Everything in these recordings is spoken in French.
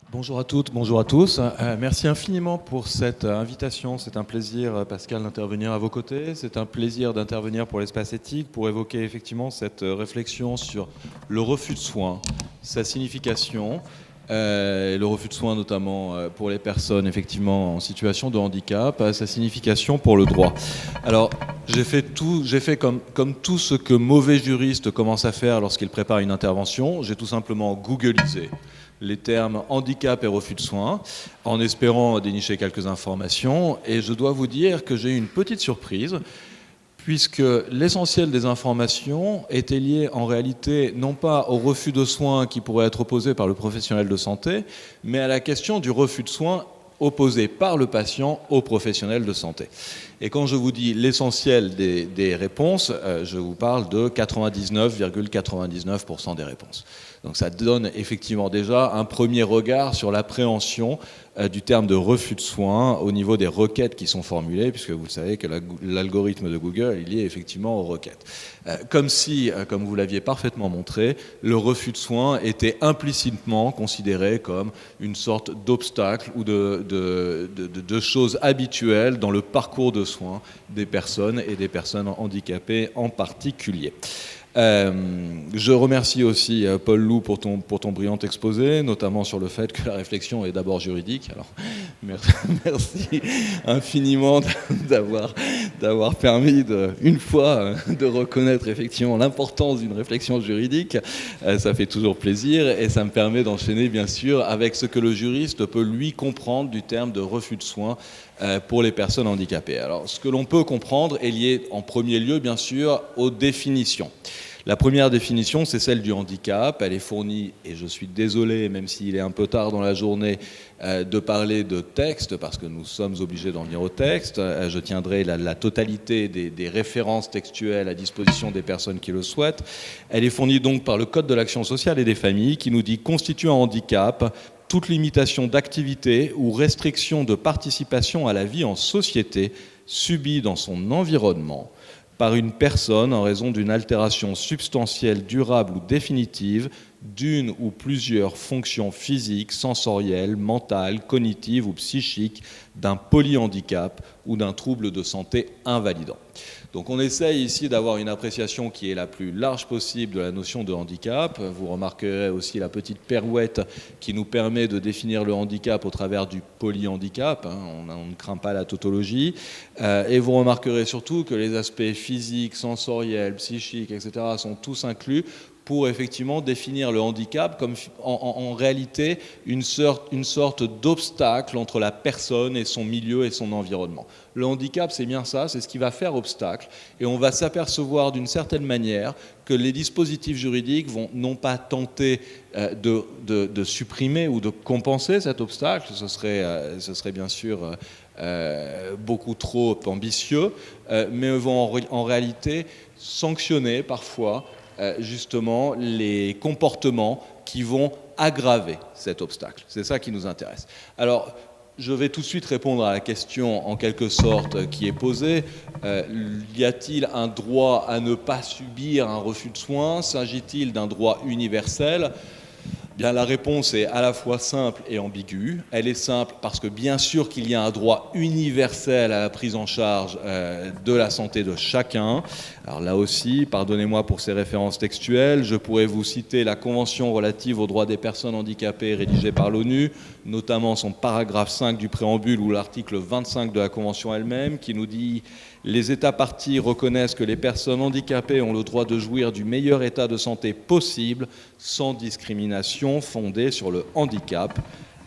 Bonjour à toutes, bonjour à tous. Merci infiniment pour cette invitation. C'est un plaisir, Pascal, d'intervenir à vos côtés. C'est un plaisir d'intervenir pour l'espace éthique, pour évoquer effectivement cette réflexion sur le refus de soins, sa signification, le refus de soins notamment pour les personnes effectivement en situation de handicap, sa signification pour le droit. Alors, j'ai fait comme tout ce que mauvais juristes commencent à faire lorsqu'ils préparent une intervention. J'ai tout simplement googlisé les termes handicap et refus de soins, en espérant dénicher quelques informations. Et je dois vous dire que j'ai eu une petite surprise, puisque l'essentiel des informations était lié en réalité non pas au refus de soins qui pourrait être opposé par le professionnel de santé, mais à la question du refus de soins opposé par le patient au professionnel de santé. Et quand je vous dis l'essentiel des réponses, je vous parle de 99,99% des réponses. Donc ça donne effectivement déjà un premier regard sur l'appréhension du terme de refus de soins au niveau des requêtes qui sont formulées, puisque vous savez que l'algorithme de Google est lié effectivement aux requêtes. Comme si, comme vous l'aviez parfaitement montré, le refus de soins était implicitement considéré comme une sorte d'obstacle ou de choses habituelles dans le parcours de soins des personnes et des personnes handicapées en particulier. Je remercie aussi Paul Loup pour ton brillant exposé, notamment sur le fait que la réflexion est d'abord juridique. Alors, merci infiniment d'avoir permis une fois de reconnaître effectivement l'importance d'une réflexion juridique. Ça fait toujours plaisir et ça me permet d'enchaîner bien sûr avec ce que le juriste peut lui comprendre du terme de refus de soins pour les personnes handicapées. Alors, ce que l'on peut comprendre est lié en premier lieu, bien sûr, aux définitions. La première définition, c'est celle du handicap. Elle est fournie, et je suis désolé, même s'il est un peu tard dans la journée, de parler de texte, parce que nous sommes obligés d'en venir au texte. Je tiendrai la totalité des références textuelles à disposition des personnes qui le souhaitent. Elle est fournie donc par le Code de l'action sociale et des familles, qui nous dit « constitue un handicap toute limitation d'activité ou restriction de participation à la vie en société subie dans son environnement par une personne en raison d'une altération substantielle, durable ou définitive d'une ou plusieurs fonctions physiques, sensorielles, mentales, cognitives ou psychiques, d'un polyhandicap ou d'un trouble de santé invalidant ». Donc on essaye ici d'avoir une appréciation qui est la plus large possible de la notion de handicap. Vous remarquerez aussi la petite pirouette qui nous permet de définir le handicap au travers du polyhandicap. On ne craint pas la tautologie. Et vous remarquerez surtout que les aspects physiques, sensoriels, psychiques, etc. sont tous inclus pour effectivement définir le handicap comme en réalité une sorte d'obstacle entre la personne et son milieu et son environnement. Le handicap, c'est bien ça, c'est ce qui va faire obstacle. Et on va s'apercevoir d'une certaine manière que les dispositifs juridiques vont non pas tenter de supprimer ou de compenser cet obstacle, ce serait bien sûr beaucoup trop ambitieux, mais vont en réalité sanctionner parfois justement les comportements qui vont aggraver cet obstacle. C'est ça qui nous intéresse. Alors, je vais tout de suite répondre à la question en quelque sorte qui est posée. Y a-t-il un droit à ne pas subir un refus de soins? S'agit-il d'un droit universel? Bien, la réponse est à la fois simple et ambiguë. Elle est simple parce que bien sûr qu'il y a un droit universel à la prise en charge de la santé de chacun. Alors là aussi, pardonnez-moi pour ces références textuelles, je pourrais vous citer la Convention relative aux droits des personnes handicapées rédigée par l'ONU, notamment son paragraphe 5 du préambule ou l'article 25 de la Convention elle-même qui nous dit « Les États parties reconnaissent que les personnes handicapées ont le droit de jouir du meilleur état de santé possible sans discrimination fondée sur le handicap.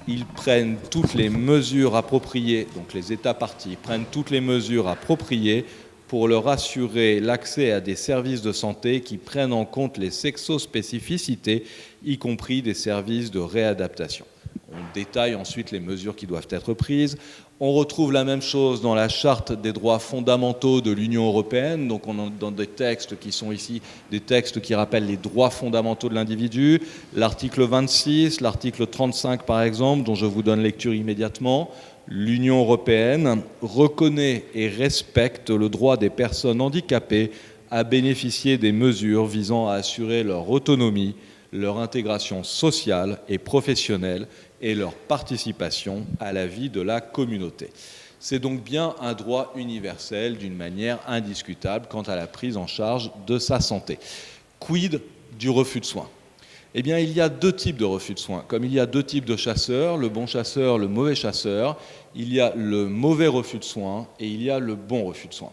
Ils prennent toutes les mesures appropriées, donc les États parties prennent toutes les mesures appropriées pour leur assurer l'accès à des services de santé qui prennent en compte les sexospécificités, y compris des services de réadaptation. » On détaille ensuite les mesures qui doivent être prises. On retrouve la même chose dans la Charte des droits fondamentaux de l'Union européenne. Donc on est dans des textes qui sont ici des textes qui rappellent les droits fondamentaux de l'individu. L'article 26, l'article 35 par exemple, dont je vous donne lecture immédiatement. L'Union européenne reconnaît et respecte le droit des personnes handicapées à bénéficier des mesures visant à assurer leur autonomie, leur intégration sociale et professionnelle, et leur participation à la vie de la communauté. C'est donc bien un droit universel d'une manière indiscutable quant à la prise en charge de sa santé. Quid du refus de soins ? Eh bien, il y a deux types de refus de soins. Comme il y a deux types de chasseurs, le bon chasseur, le mauvais chasseur, il y a le mauvais refus de soins et il y a le bon refus de soins.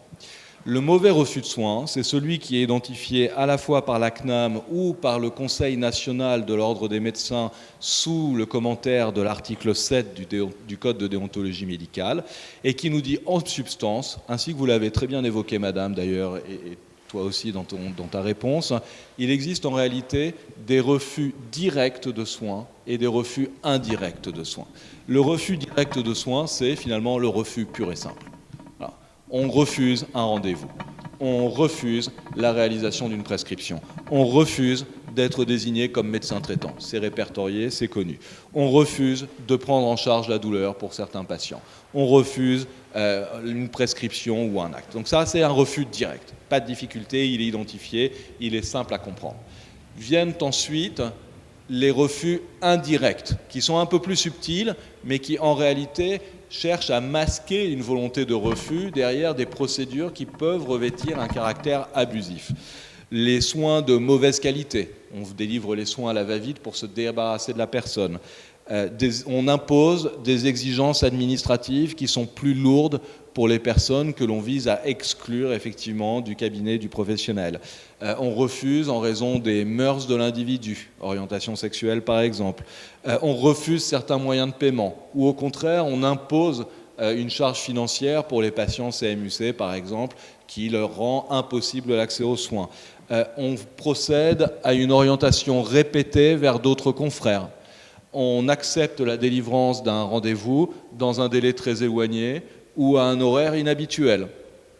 Le mauvais refus de soins, c'est celui qui est identifié à la fois par la CNAM ou par le Conseil national de l'Ordre des médecins sous le commentaire de l'article 7 du Code de déontologie médicale et qui nous dit en substance, ainsi que vous l'avez très bien évoqué, madame, d'ailleurs, et toi aussi dans ta réponse, il existe en réalité des refus directs de soins et des refus indirects de soins. Le refus direct de soins, c'est finalement le refus pur et simple. On refuse un rendez-vous, on refuse la réalisation d'une prescription, on refuse d'être désigné comme médecin traitant, c'est répertorié, c'est connu. On refuse de prendre en charge la douleur pour certains patients, on refuse une prescription ou un acte. Donc ça, c'est un refus direct, pas de difficulté, il est identifié, il est simple à comprendre. Viennent ensuite les refus indirects, qui sont un peu plus subtils, mais qui en réalité cherchent à masquer une volonté de refus derrière des procédures qui peuvent revêtir un caractère abusif. Les soins de mauvaise qualité, on délivre les soins à la va-vite pour se débarrasser de la personne. On impose des exigences administratives qui sont plus lourdes pour les personnes que l'on vise à exclure effectivement du cabinet du professionnel. On refuse en raison des mœurs de l'individu, orientation sexuelle par exemple. On refuse certains moyens de paiement ou au contraire on impose une charge financière pour les patients CMUC par exemple qui leur rend impossible l'accès aux soins. On procède à une orientation répétée vers d'autres confrères. On accepte la délivrance d'un rendez-vous dans un délai très éloigné ou à un horaire inhabituel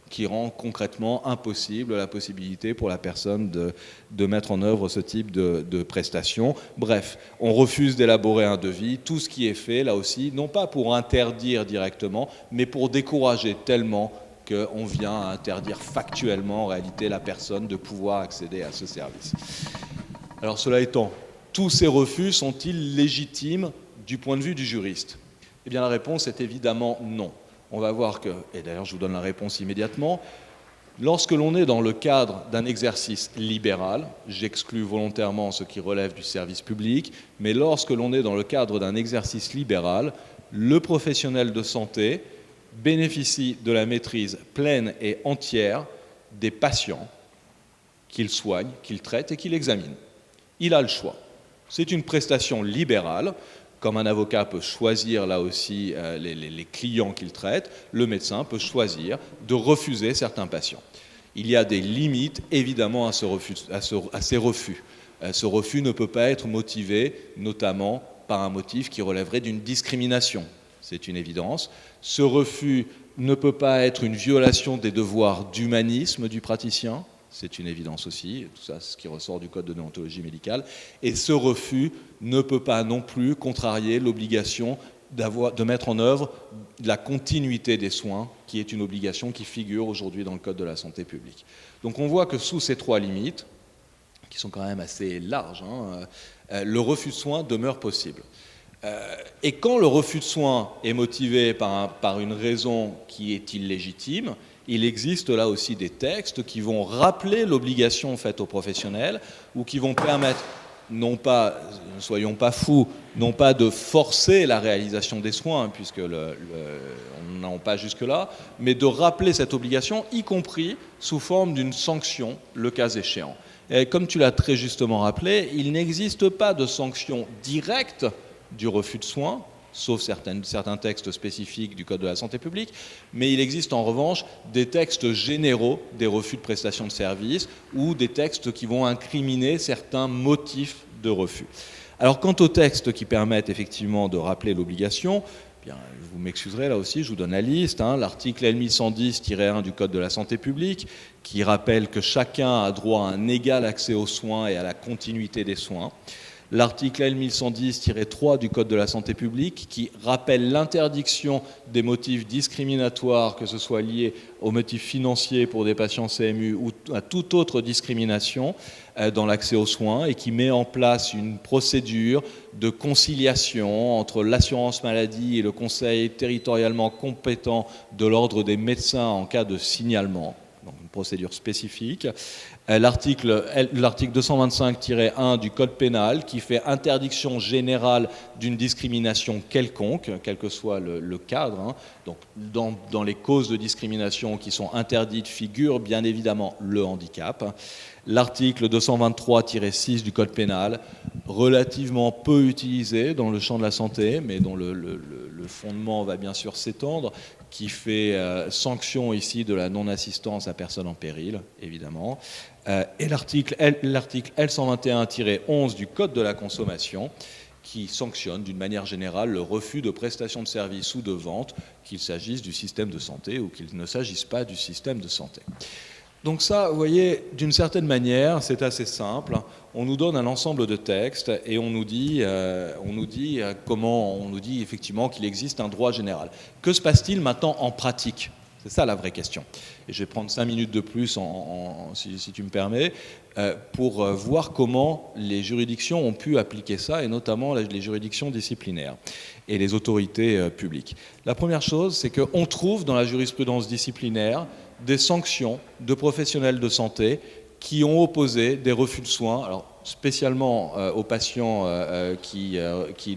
qui rend concrètement impossible la possibilité pour la personne de mettre en œuvre ce type de prestations. Bref, on refuse d'élaborer un devis, tout ce qui est fait là aussi, non pas pour interdire directement, mais pour décourager tellement qu'on vient à interdire factuellement en réalité la personne de pouvoir accéder à ce service. Alors cela étant, tous ces refus sont-ils légitimes du point de vue du juriste ? Eh bien la réponse est évidemment non. On va voir que, et d'ailleurs je vous donne la réponse immédiatement, lorsque l'on est dans le cadre d'un exercice libéral, j'exclus volontairement ce qui relève du service public, mais lorsque l'on est dans le cadre d'un exercice libéral, le professionnel de santé bénéficie de la maîtrise pleine et entière des patients qu'il soigne, qu'il traite et qu'il examine. Il a le choix. C'est une prestation libérale, comme un avocat peut choisir là aussi les clients qu'il traite, le médecin peut choisir de refuser certains patients. Il y a des limites évidemment à ces refus. Ce refus ne peut pas être motivé notamment par un motif qui relèverait d'une discrimination, c'est une évidence. Ce refus ne peut pas être une violation des devoirs d'humanisme du praticien, c'est une évidence aussi, tout ça c'est ce qui ressort du Code de déontologie médicale, et ce refus ne peut pas non plus contrarier l'obligation de mettre en œuvre la continuité des soins, qui est une obligation qui figure aujourd'hui dans le Code de la santé publique. Donc on voit que sous ces trois limites, qui sont quand même assez larges, le refus de soins demeure possible. Et quand le refus de soins est motivé par une raison qui est illégitime, il existe là aussi des textes qui vont rappeler l'obligation faite aux professionnels ou qui vont permettre, non pas, ne soyons pas fous, non pas de forcer la réalisation des soins, puisque on n'en pas jusque-là, mais de rappeler cette obligation, y compris sous forme d'une sanction, le cas échéant. Et comme tu l'as très justement rappelé, il n'existe pas de sanction directe du refus de soins, sauf certains textes spécifiques du Code de la santé publique, mais il existe en revanche des textes généraux des refus de prestation de services ou des textes qui vont incriminer certains motifs de refus. Alors quant aux textes qui permettent effectivement de rappeler l'obligation, bien, vous m'excuserez là aussi, je vous donne la liste, l'article L1110-1 du Code de la santé publique qui rappelle que chacun a droit à un égal accès aux soins et à la continuité des soins. l'article L1110-3 du Code de la santé publique qui rappelle l'interdiction des motifs discriminatoires, que ce soit lié aux motifs financiers pour des patients CMU ou à toute autre discrimination dans l'accès aux soins, et qui met en place une procédure de conciliation entre l'assurance maladie et le conseil territorialement compétent de l'ordre des médecins en cas de signalement. Donc une procédure spécifique. L'article 225-1 du Code pénal qui fait interdiction générale d'une discrimination quelconque, quel que soit le cadre. Hein. Donc, dans les causes de discrimination qui sont interdites figure bien évidemment le handicap. L'article 223-6 du Code pénal, relativement peu utilisé dans le champ de la santé, mais dont le fondement va bien sûr s'étendre, qui fait sanction ici de la non-assistance à personne en péril, évidemment. Et l'article L121-11 du Code de la consommation, qui sanctionne d'une manière générale le refus de prestation de services ou de vente, qu'il s'agisse du système de santé ou qu'il ne s'agisse pas du système de santé. Donc ça, vous voyez, d'une certaine manière, c'est assez simple. On nous donne un ensemble de textes et on nous dit effectivement qu'il existe un droit général. Que se passe-t-il maintenant en pratique ? C'est ça la vraie question. Et je vais prendre 5 minutes de plus, si tu me permets, pour voir comment les juridictions ont pu appliquer ça, et notamment les juridictions disciplinaires et les autorités publiques. La première chose, c'est qu'on trouve dans la jurisprudence disciplinaire des sanctions de professionnels de santé qui ont opposé des refus de soins, alors spécialement aux patients qui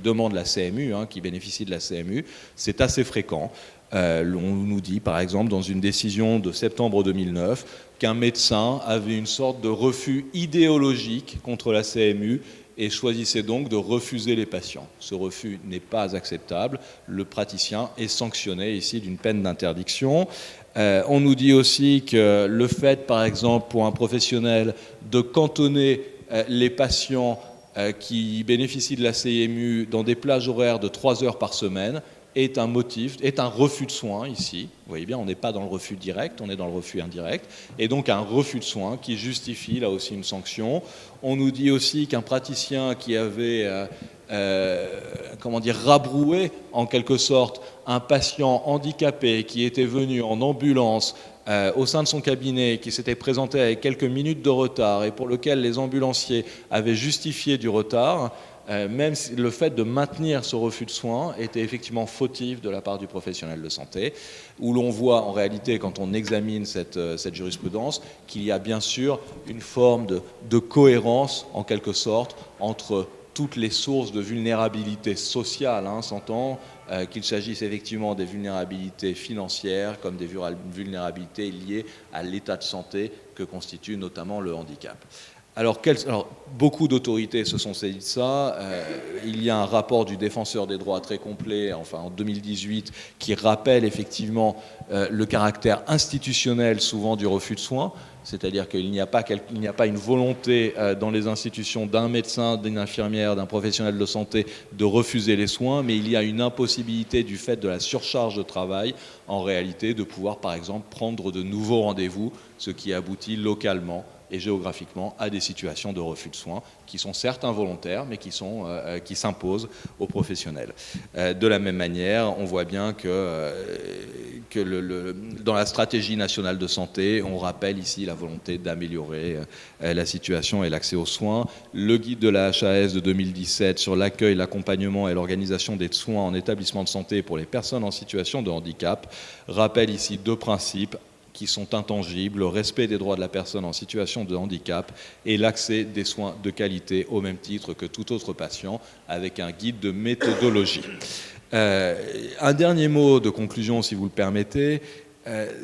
demandent la CMU, qui bénéficient de la CMU. C'est assez fréquent. On nous dit, par exemple, dans une décision de septembre 2009, qu'un médecin avait une sorte de refus idéologique contre la CMU et choisissait donc de refuser les patients. Ce refus n'est pas acceptable. Le praticien est sanctionné ici d'une peine d'interdiction. On nous dit aussi que le fait, par exemple, pour un professionnel de cantonner les patients qui bénéficient de la CMU dans des plages horaires de 3 heures par semaine est un refus de soins ici. Vous voyez bien, on n'est pas dans le refus direct, on est dans le refus indirect, et donc un refus de soins qui justifie là aussi une sanction. On nous dit aussi qu'un praticien qui avait rabroué en quelque sorte un patient handicapé qui était venu en ambulance au sein de son cabinet, qui s'était présenté avec quelques minutes de retard et pour lequel les ambulanciers avaient justifié du retard, même si le fait de maintenir ce refus de soins était effectivement fautif de la part du professionnel de santé, où l'on voit en réalité, quand on examine cette jurisprudence, qu'il y a bien sûr une forme de cohérence, en quelque sorte, entre toutes les sources de vulnérabilité sociale, s'entend, qu'il s'agisse effectivement des vulnérabilités financières comme des vulnérabilités liées à l'état de santé que constitue notamment le handicap. Alors, beaucoup d'autorités se sont saisies de ça. Il y a un rapport du défenseur des droits très complet, en 2018, qui rappelle effectivement le caractère institutionnel souvent du refus de soins, c'est-à-dire qu'il n'y a pas une volonté dans les institutions d'un médecin, d'une infirmière, d'un professionnel de santé de refuser les soins, mais il y a une impossibilité du fait de la surcharge de travail, en réalité, de pouvoir, par exemple, prendre de nouveaux rendez-vous, ce qui aboutit localement et géographiquement à des situations de refus de soins qui sont certes involontaires, mais qui s'imposent aux professionnels. De la même manière, on voit bien que dans la stratégie nationale de santé, on rappelle ici la volonté d'améliorer la situation et l'accès aux soins. Le guide de la HAS de 2017 sur l'accueil, l'accompagnement et l'organisation des soins en établissement de santé pour les personnes en situation de handicap rappelle ici 2 principes qui sont intangibles, le respect des droits de la personne en situation de handicap et l'accès des soins de qualité au même titre que tout autre patient, avec un guide de méthodologie. Un dernier mot de conclusion, si vous le permettez,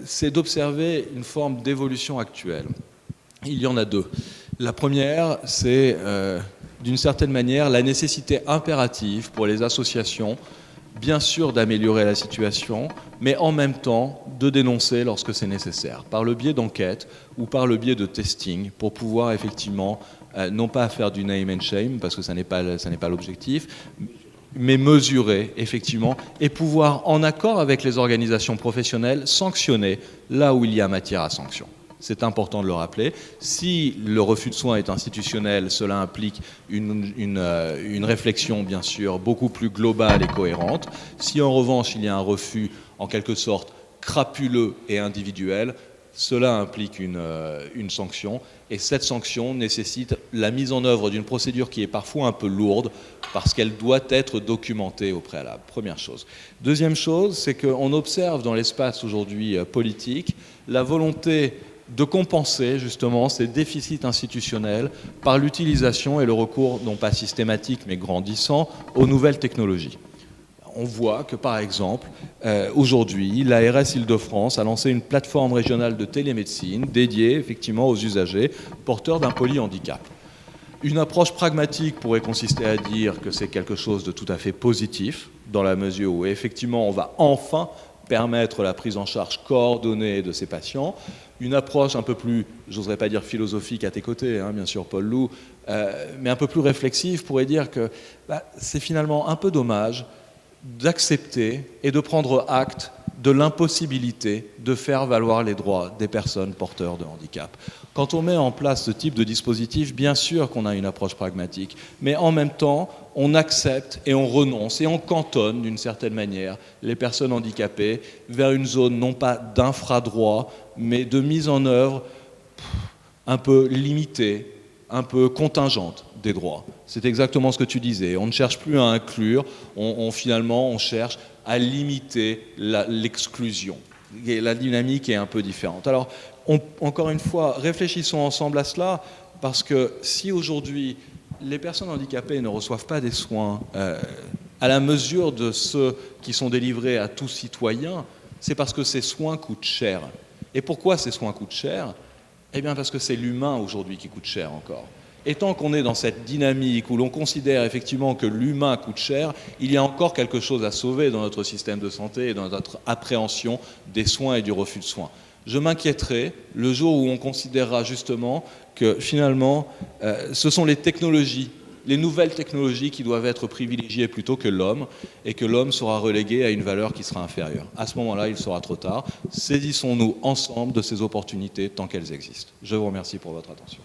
c'est d'observer une forme d'évolution actuelle. Il y en a 2. La première, c'est d'une certaine manière la nécessité impérative pour les associations, bien sûr d'améliorer la situation, mais en même temps de dénoncer lorsque c'est nécessaire, par le biais d'enquêtes ou par le biais de testing, pour pouvoir effectivement, non pas faire du name and shame, parce que ça n'est pas l'objectif, mais mesurer effectivement et pouvoir, en accord avec les organisations professionnelles, sanctionner là où il y a matière à sanction. c'est important de le rappeler. Si le refus de soins est institutionnel, cela implique une réflexion, bien sûr, beaucoup plus globale et cohérente. Si en revanche, il y a un refus, en quelque sorte, crapuleux et individuel, cela implique une sanction, et cette sanction nécessite la mise en œuvre d'une procédure qui est parfois un peu lourde, parce qu'elle doit être documentée au préalable, première chose. Deuxième chose, c'est qu'on observe dans l'espace aujourd'hui politique la volonté de compenser justement ces déficits institutionnels par l'utilisation et le recours, non pas systématique mais grandissant, aux nouvelles technologies. On voit que, par exemple, aujourd'hui, l'ARS Île-de-France a lancé une plateforme régionale de télémédecine dédiée effectivement aux usagers porteurs d'un polyhandicap. Une approche pragmatique pourrait consister à dire que c'est quelque chose de tout à fait positif, dans la mesure où effectivement on va enfin permettre la prise en charge coordonnée de ces patients. Une approche un peu plus, j'oserais pas dire philosophique à tes côtés, hein, bien sûr Paul Loup, mais un peu plus réflexive pourrait dire que c'est finalement un peu dommage d'accepter et de prendre acte de l'impossibilité de faire valoir les droits des personnes porteurs de handicap. Quand on met en place ce type de dispositif, bien sûr qu'on a une approche pragmatique, mais en même temps, on accepte et on renonce et on cantonne d'une certaine manière les personnes handicapées vers une zone non pas d'infradroit, mais de mise en œuvre un peu limitée, un peu contingente des droits. C'est exactement ce que tu disais. On ne cherche plus à inclure, finalement, on cherche à limiter l'exclusion. Et la dynamique est un peu différente. Alors, encore une fois, réfléchissons ensemble à cela, parce que si aujourd'hui, les personnes handicapées ne reçoivent pas des soins à la mesure de ceux qui sont délivrés à tout citoyen, c'est parce que ces soins coûtent cher. Et pourquoi ces soins coûtent cher ? Eh bien, parce que c'est l'humain aujourd'hui qui coûte cher encore. Et tant qu'on est dans cette dynamique où l'on considère effectivement que l'humain coûte cher, il y a encore quelque chose à sauver dans notre système de santé et dans notre appréhension des soins et du refus de soins. Je m'inquiéterai le jour où on considérera justement que finalement, ce sont les technologies, les nouvelles technologies qui doivent être privilégiées plutôt que l'homme, et que l'homme sera relégué à une valeur qui sera inférieure. À ce moment-là, il sera trop tard. Saisissons-nous ensemble de ces opportunités tant qu'elles existent. Je vous remercie pour votre attention.